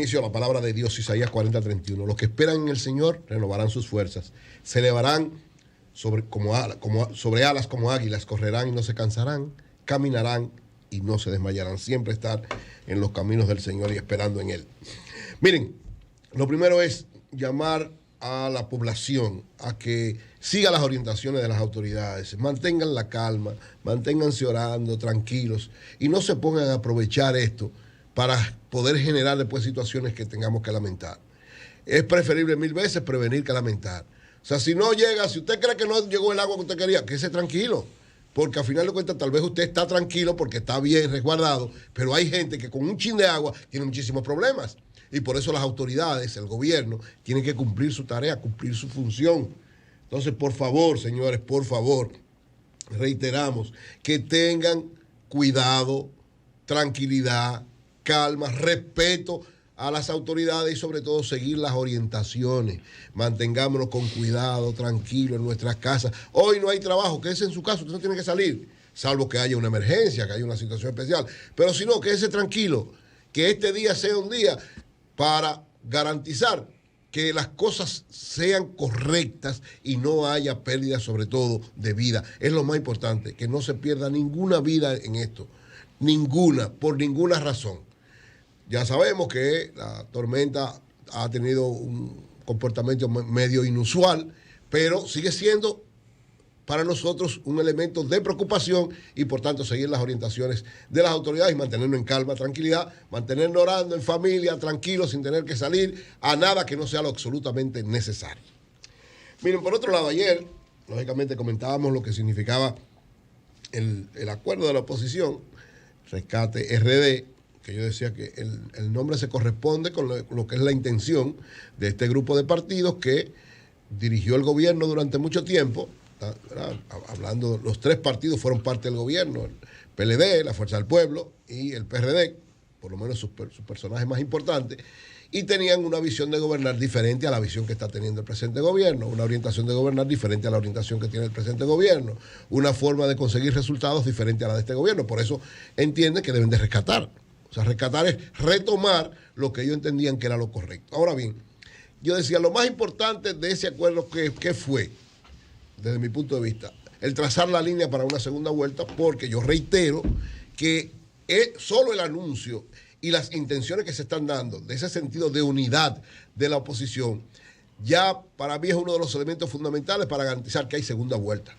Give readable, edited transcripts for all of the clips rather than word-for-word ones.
inicio la palabra de Dios, Isaías 40:31. Los que esperan en el Señor renovarán sus fuerzas, se elevarán sobre alas como águilas, correrán y no se cansarán, caminarán y no se desmayarán. Siempre estar en los caminos del Señor y esperando en Él. Miren, lo primero es llamar a la población a que siga las orientaciones de las autoridades, mantengan la calma, manténganse orando, tranquilos, y no se pongan a aprovechar esto para poder generar después situaciones que tengamos que lamentar. Es preferible 1000 veces prevenir que lamentar. O sea, si no llega, si usted cree que no llegó el agua que usted quería, quédese tranquilo. Porque al final de cuentas tal vez usted está tranquilo porque está bien resguardado, pero hay gente que con un chin de agua tiene muchísimos problemas. Y por eso las autoridades, el gobierno, tienen que cumplir su tarea, cumplir su función. Entonces, por favor, señores, por favor, reiteramos que tengan cuidado, tranquilidad, calma, respeto a las autoridades y sobre todo seguir las orientaciones. Mantengámonos con cuidado, tranquilos en nuestras casas. Hoy no hay trabajo, quédese en su casa, usted no tiene que salir, salvo que haya una emergencia, que haya una situación especial. Pero si no, quédese tranquilo, que este día sea un día para garantizar que las cosas sean correctas y no haya pérdida, sobre todo de vida. Es lo más importante, que no se pierda ninguna vida en esto. Ninguna, por ninguna razón. Ya sabemos que la tormenta ha tenido un comportamiento medio inusual, pero sigue siendo para nosotros un elemento de preocupación y por tanto seguir las orientaciones de las autoridades y mantenernos en calma, tranquilidad, mantenernos orando en familia, tranquilos, sin tener que salir a nada que no sea lo absolutamente necesario. Miren, por otro lado, ayer, lógicamente comentábamos lo que significaba el acuerdo de la oposición, Rescate RD, que yo decía que el nombre se corresponde con lo que es la intención de este grupo de partidos que dirigió el gobierno durante mucho tiempo, ¿verdad? Hablando, los 3 partidos fueron parte del gobierno, el PLD, la Fuerza del Pueblo y el PRD, por lo menos sus personajes más importantes, y tenían una visión de gobernar diferente a la visión que está teniendo el presente gobierno, una orientación de gobernar diferente a la orientación que tiene el presente gobierno, una forma de conseguir resultados diferente a la de este gobierno. Por eso entienden que deben de rescatar. O sea, rescatar es retomar lo que ellos entendían que era lo correcto. Ahora bien, yo decía, lo más importante de ese acuerdo, ¿qué fue? Desde mi punto de vista, el trazar la línea para una segunda vuelta, porque yo reitero que es solo el anuncio y las intenciones que se están dando de ese sentido de unidad de la oposición, ya para mí es uno de los elementos fundamentales para garantizar que hay segunda vuelta.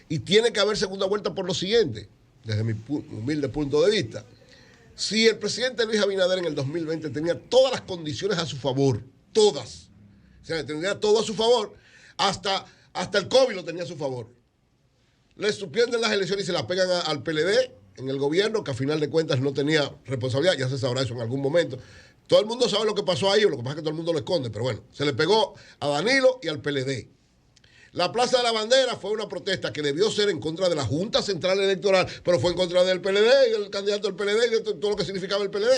Y tiene que haber segunda vuelta por lo siguiente, desde mi humilde punto de vista. Si el presidente Luis Abinader en el 2020 tenía todas las condiciones a su favor, todas, o sea, tenía todo a su favor, hasta el COVID lo tenía a su favor. Le suspenden las elecciones y se las pegan al PLD en el gobierno, que a final de cuentas no tenía responsabilidad, ya se sabrá eso en algún momento. Todo el mundo sabe lo que pasó ahí, lo que pasa es que todo el mundo lo esconde, pero bueno, se le pegó a Danilo y al PLD. La Plaza de la Bandera fue una protesta que debió ser en contra de la Junta Central Electoral, pero fue en contra del PLD y del candidato del PLD y de todo lo que significaba el PLD.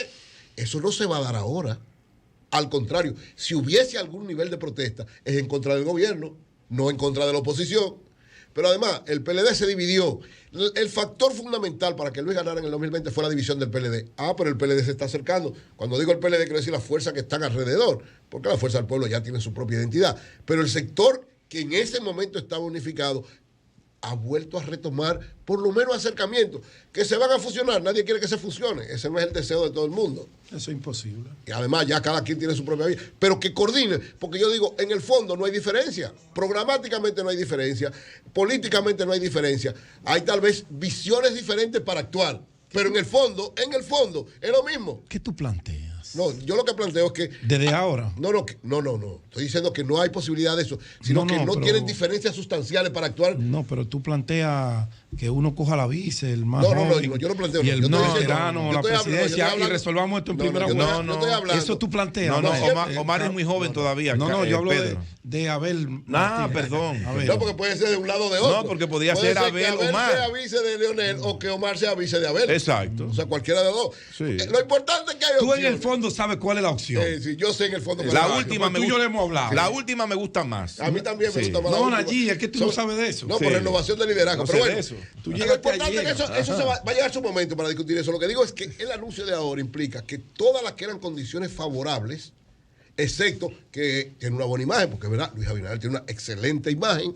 Eso no se va a dar ahora. Al contrario, si hubiese algún nivel de protesta, es en contra del gobierno, no en contra de la oposición. Pero además, el PLD se dividió. El factor fundamental para que Luis ganara en el 2020 fue la división del PLD. Pero el PLD se está acercando. Cuando digo el PLD, quiero decir las fuerzas que están alrededor, porque la Fuerza del Pueblo ya tiene su propia identidad. Pero el sector que en ese momento estaba unificado ha vuelto a retomar por lo menos acercamientos. Que se van a fusionar, nadie quiere que se fusione. Ese no es el deseo de todo el mundo. Eso es imposible. Y además ya cada quien tiene su propia vida. Pero que coordine, porque yo digo, en el fondo no hay diferencia. Programáticamente no hay diferencia. Políticamente no hay diferencia. Hay tal vez visiones diferentes para actuar. Pero en el fondo, es lo mismo. ¿Qué tú planteas? No, yo lo que planteo es que... ¿Desde ahora? No. Estoy diciendo que no hay posibilidad de eso, sino que no tienen diferencias sustanciales para actuar. No, pero tú planteas que uno coja la vice, el más joven, yo lo planteo. Y el veterano, la presidencia, y resolvamos esto en primera vuelta. No, eso tú planteas. Omar es muy joven todavía. No, yo hablo de Abel. Perdón. No, porque puede ser de un lado o de otro. No, porque podía ser Abel o Omar. Sea vice de Leonel o que Omar sea vice de Abel. Exacto. O sea, cualquiera de los dos. Sí. Lo importante es que hay opciones. Tú en el fondo sabes cuál es la opción. Sí, yo sé en el fondo. La última me gusta. Yo le hemos hablado. La última me gusta más. A mí también me gusta más. No, Nayí, es que tú no sabes de eso. No, por renovación de liderazgo. Pero bueno, Lo importante es que eso va a llegar su momento para discutir eso. Lo que digo es que el anuncio de ahora implica que todas las que eran condiciones favorables, excepto que tiene una buena imagen, porque verdad, Luis Abinader tiene una excelente imagen,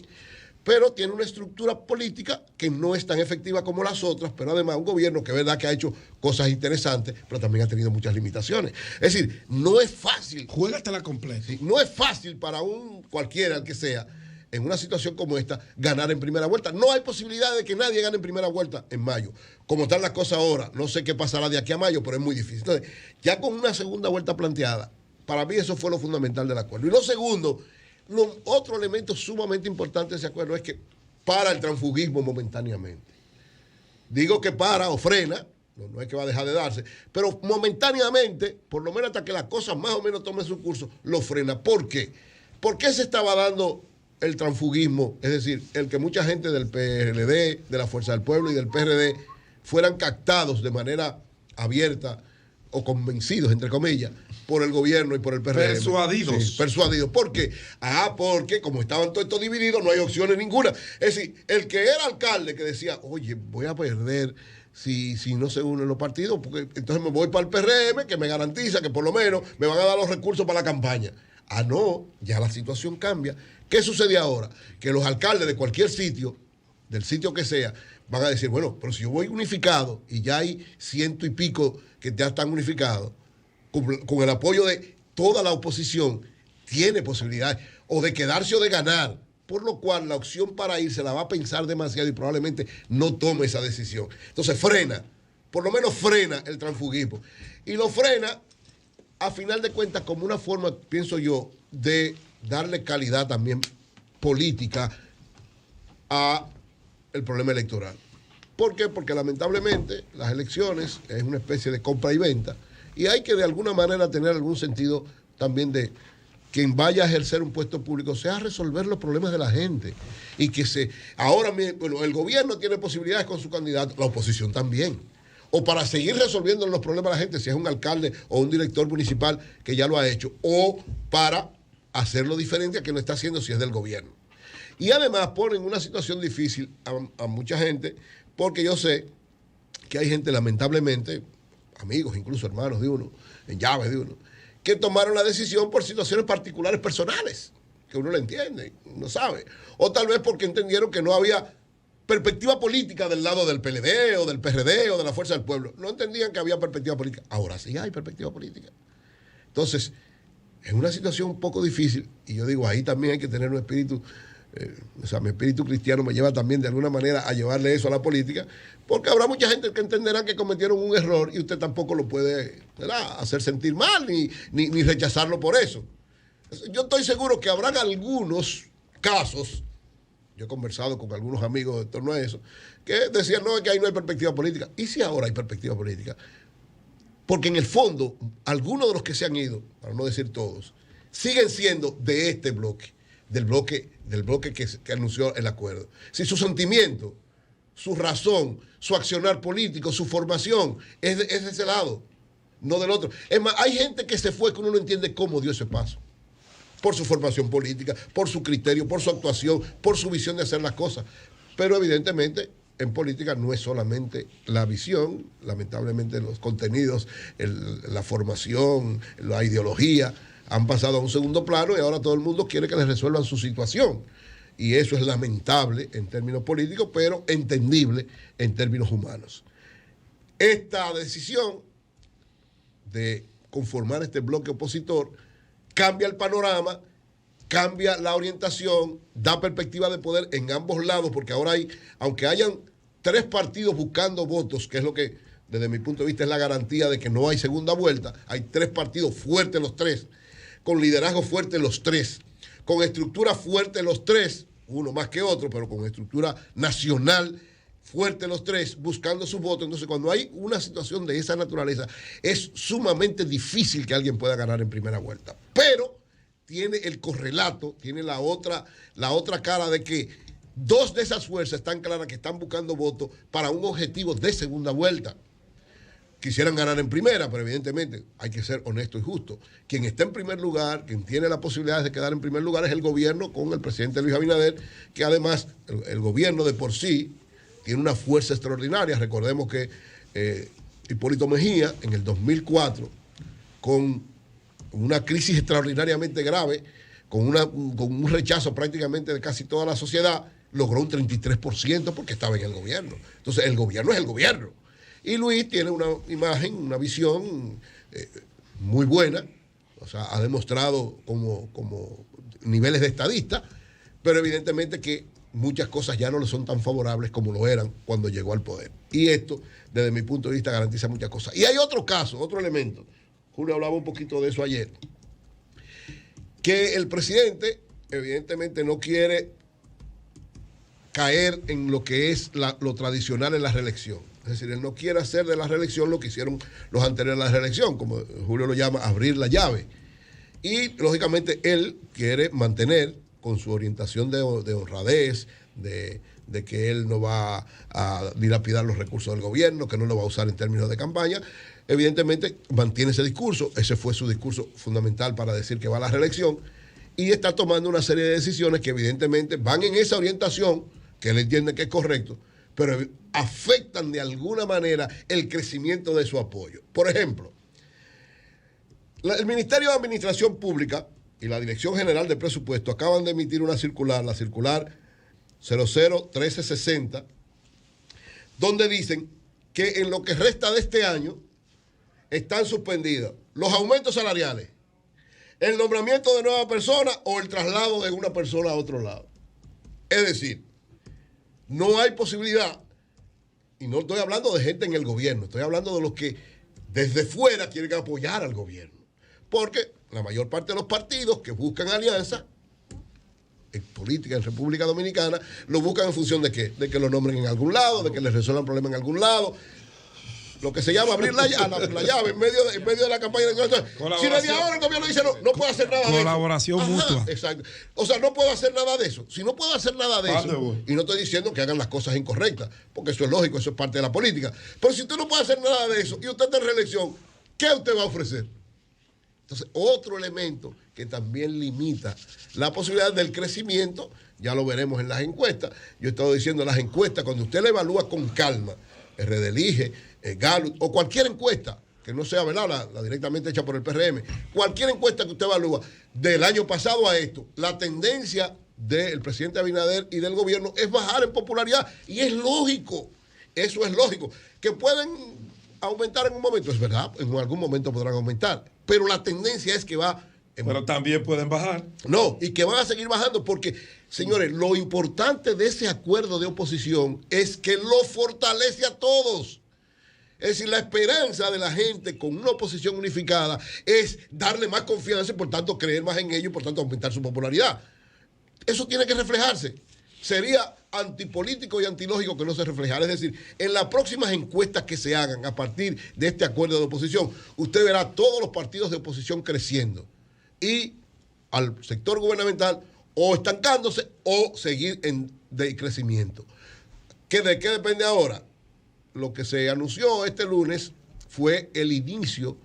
pero tiene una estructura política que no es tan efectiva como las otras, pero además un gobierno que es verdad que ha hecho cosas interesantes, pero también ha tenido muchas limitaciones. Es decir, no es fácil. Juégatela completa. Sí, no es fácil para un cualquiera, el que sea, en una situación como esta, ganar en primera vuelta. No hay posibilidad de que nadie gane en primera vuelta en mayo. Como están las cosas ahora, no sé qué pasará de aquí a mayo, pero es muy difícil. Entonces, ya con una segunda vuelta planteada, para mí eso fue lo fundamental del acuerdo. Y lo segundo, otro elemento sumamente importante de ese acuerdo es que para el transfugismo momentáneamente. Digo que para o frena, no es que va a dejar de darse, pero momentáneamente, por lo menos hasta que las cosas más o menos tomen su curso, lo frena. ¿Por qué? ¿Por qué se estaba dando el transfugismo? Es decir, el que mucha gente del PLD, de la Fuerza del Pueblo y del PRD fueran captados de manera abierta o convencidos, entre comillas, por el gobierno y por el PRD. Persuadidos. Sí, persuadidos. ¿Por qué? Porque como estaban todos estos divididos, no hay opciones ninguna. Es decir, el que era alcalde que decía, oye, voy a perder si no se unen los partidos, porque entonces me voy para el PRM, que me garantiza que por lo menos me van a dar los recursos para la campaña. No, ya la situación cambia. ¿Qué sucede ahora? Que los alcaldes de cualquier sitio, del sitio que sea, van a decir, bueno, pero si yo voy unificado y ya hay 100 y pico que ya están unificados, con el apoyo de toda la oposición, tiene posibilidades o de quedarse o de ganar, por lo cual la opción para ir se la va a pensar demasiado y probablemente no tome esa decisión. Entonces frena, por lo menos frena el transfugismo. Y lo frena, a final de cuentas, como una forma, pienso yo, de darle calidad también política a el problema electoral. ¿Por qué? Porque lamentablemente las elecciones es una especie de compra y venta y hay que de alguna manera tener algún sentido también de quien vaya a ejercer un puesto público sea resolver los problemas de la gente y que ahora bueno, el gobierno tiene posibilidades con su candidato, la oposición también. O para seguir resolviendo los problemas de la gente, si es un alcalde o un director municipal que ya lo ha hecho, o para hacerlo diferente a que lo está haciendo si es del gobierno. Y además ponen una situación difícil a mucha gente, porque yo sé que hay gente, lamentablemente, amigos, incluso hermanos de uno, en llaves de uno, que tomaron la decisión por situaciones particulares personales, que uno le entiende, uno sabe. O tal vez porque entendieron que no había perspectiva política del lado del PLD o del PRD o de la Fuerza del Pueblo. No entendían que había perspectiva política. Ahora sí hay perspectiva política. Entonces, es una situación un poco difícil y yo digo, ahí también hay que tener un espíritu, mi espíritu cristiano me lleva también de alguna manera a llevarle eso a la política, porque habrá mucha gente que entenderá que cometieron un error y usted tampoco lo puede, ¿verdad?, hacer sentir mal ni rechazarlo por eso. Yo estoy seguro que habrán algunos casos, yo he conversado con algunos amigos en torno a eso, que decían, no, es que ahí no hay perspectiva política. ¿Y si ahora hay perspectiva política? Porque en el fondo, algunos de los que se han ido, para no decir todos, siguen siendo de este bloque, del bloque que anunció el acuerdo. Si su sentimiento, su razón, su accionar político, su formación es de ese lado, no del otro. Es más, hay gente que se fue que uno no entiende cómo dio ese paso. Por su formación política, por su criterio, por su actuación, por su visión de hacer las cosas. Pero evidentemente en política no es solamente la visión, lamentablemente los contenidos, la formación, la ideología han pasado a un segundo plano y ahora todo el mundo quiere que les resuelvan su situación. Y eso es lamentable en términos políticos, pero entendible en términos humanos. Esta decisión de conformar este bloque opositor cambia el panorama, cambia la orientación, da perspectiva de poder en ambos lados, porque ahora aunque hayan 3 partidos buscando votos, que es lo que desde mi punto de vista es la garantía de que no hay segunda vuelta, hay 3 partidos fuertes los 3, con liderazgo fuerte los 3, con estructura fuerte los 3, uno más que otro, pero con estructura nacional fuerte los 3, buscando sus votos. Entonces, cuando hay una situación de esa naturaleza, es sumamente difícil que alguien pueda ganar en primera vuelta. Pero tiene el correlato, tiene la otra cara de que 2 de esas fuerzas están claras que están buscando votos para un objetivo de segunda vuelta. Quisieran ganar en primera, pero evidentemente hay que ser honesto y justo. Quien está en primer lugar, quien tiene la posibilidad de quedar en primer lugar es el gobierno con el presidente Luis Abinader, que además el gobierno de por sí tiene una fuerza extraordinaria. Recordemos que Hipólito Mejía, en el 2004, con una crisis extraordinariamente grave, con un rechazo prácticamente de casi toda la sociedad, logró un 33% porque estaba en el gobierno. Entonces, el gobierno es el gobierno. Y Luis tiene una imagen, una visión muy buena, o sea, ha demostrado como niveles de estadista, pero evidentemente que muchas cosas ya no le son tan favorables como lo eran cuando llegó al poder. Y esto, desde mi punto de vista, garantiza muchas cosas. Y hay otro caso, otro elemento. Julio hablaba un poquito de eso ayer. Que el presidente, evidentemente, no quiere caer en lo que es lo tradicional en la reelección. Es decir, él no quiere hacer de la reelección lo que hicieron los anteriores a la reelección, como Julio lo llama, abrir la llave. Y, lógicamente, él quiere mantener con su orientación de honradez, de que él no va a dilapidar los recursos del gobierno, que no lo va a usar en términos de campaña. Evidentemente, mantiene ese discurso. Ese fue su discurso fundamental para decir que va a la reelección. Y está tomando una serie de decisiones que, evidentemente, van en esa orientación, que él entiende que es correcto, pero afectan de alguna manera el crecimiento de su apoyo. Por ejemplo, el Ministerio de Administración Pública y la Dirección General de Presupuesto acaban de emitir una circular, la circular 001360, donde dicen que en lo que resta de este año están suspendidos los aumentos salariales, el nombramiento de nuevas personas o el traslado de una persona a otro lado. Es decir, no hay posibilidad, y no estoy hablando de gente en el gobierno, estoy hablando de los que desde fuera quieren apoyar al gobierno. Porque la mayor parte de los partidos que buscan alianza en política en República Dominicana lo buscan en función de ¿qué? De que lo nombren en algún lado, de que les resuelvan problemas en algún lado. Lo que se llama abrir la llave en medio de la campaña. Si desde ahora el gobierno dice no puedo hacer nada de eso. Colaboración mutua. Exacto. O sea, no puedo hacer nada de eso. Si no puedo hacer nada de eso, y no estoy diciendo que hagan las cosas incorrectas, porque eso es lógico, eso es parte de la política. Pero si usted no puede hacer nada de eso y usted está en reelección, ¿qué usted va a ofrecer? Entonces, otro elemento que también limita la posibilidad del crecimiento, ya lo veremos en las encuestas. Yo he estado diciendo, las encuestas, cuando usted la evalúa con calma, RDLIGE, Gallup o cualquier encuesta, que no sea, ¿verdad?, la directamente hecha por el PRM, cualquier encuesta que usted evalúa del año pasado a esto, la tendencia del presidente Abinader y del gobierno es bajar en popularidad, y es lógico, eso es lógico. Que pueden aumentar en un momento, es verdad, en algún momento podrán aumentar, pero la tendencia es que va... Pero también pueden bajar. No, y que van a seguir bajando porque, señores, lo importante de ese acuerdo de oposición es que lo fortalece a todos. Es decir, la esperanza de la gente con una oposición unificada es darle más confianza y por tanto creer más en ellos y por tanto aumentar su popularidad. Eso tiene que reflejarse. Sería antipolítico y antilógico que no se reflejara. Es decir, en las próximas encuestas que se hagan a partir de este acuerdo de oposición, usted verá todos los partidos de oposición creciendo y al sector gubernamental o estancándose o seguir en crecimiento. ¿De qué depende ahora? Lo que se anunció este lunes fue el inicio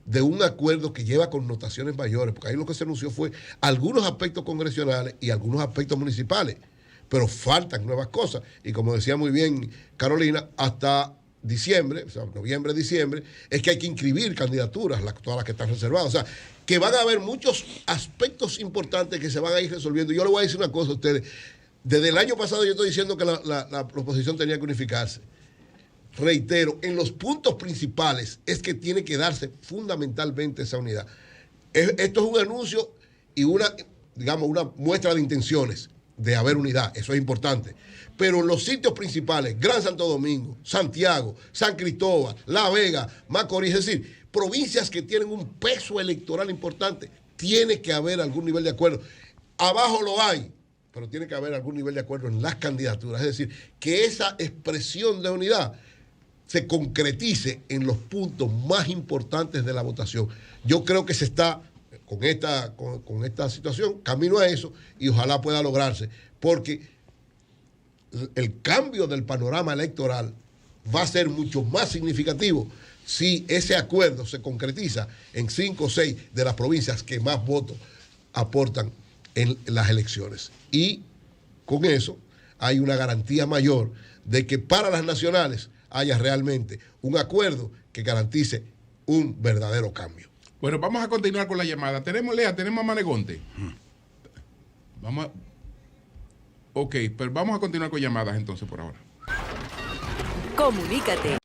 de un acuerdo que lleva connotaciones mayores, porque ahí lo que se anunció fue algunos aspectos congresionales y algunos aspectos municipales, pero faltan nuevas cosas. Y como decía muy bien Carolina, hasta diciembre, o sea, noviembre, diciembre, es que hay que inscribir candidaturas, todas las que están reservadas. O sea, que van a haber muchos aspectos importantes que se van a ir resolviendo. Yo le voy a decir una cosa a ustedes. Desde el año pasado yo estoy diciendo que la oposición tenía que unificarse. Reitero, en los puntos principales es que tiene que darse fundamentalmente esa unidad. Esto es un anuncio y una muestra de intenciones de haber unidad, eso es importante. Pero los sitios principales, Gran Santo Domingo, Santiago, San Cristóbal, La Vega, Macorís, es decir, provincias que tienen un peso electoral importante, tiene que haber algún nivel de acuerdo. Abajo lo hay, pero tiene que haber algún nivel de acuerdo en las candidaturas, es decir, que esa expresión de unidad se concretice en los puntos más importantes de la votación. Yo creo que se está, con esta situación, camino a eso, y ojalá pueda lograrse, porque el cambio del panorama electoral va a ser mucho más significativo si ese acuerdo se concretiza en 5 o 6 de las provincias que más votos aportan en las elecciones. Y con eso hay una garantía mayor de que para las nacionales haya realmente un acuerdo que garantice un verdadero cambio. Bueno, vamos a continuar con la llamada. Tenemos a Manegonte. Ok, pero vamos a continuar con llamadas entonces por ahora. Comunícate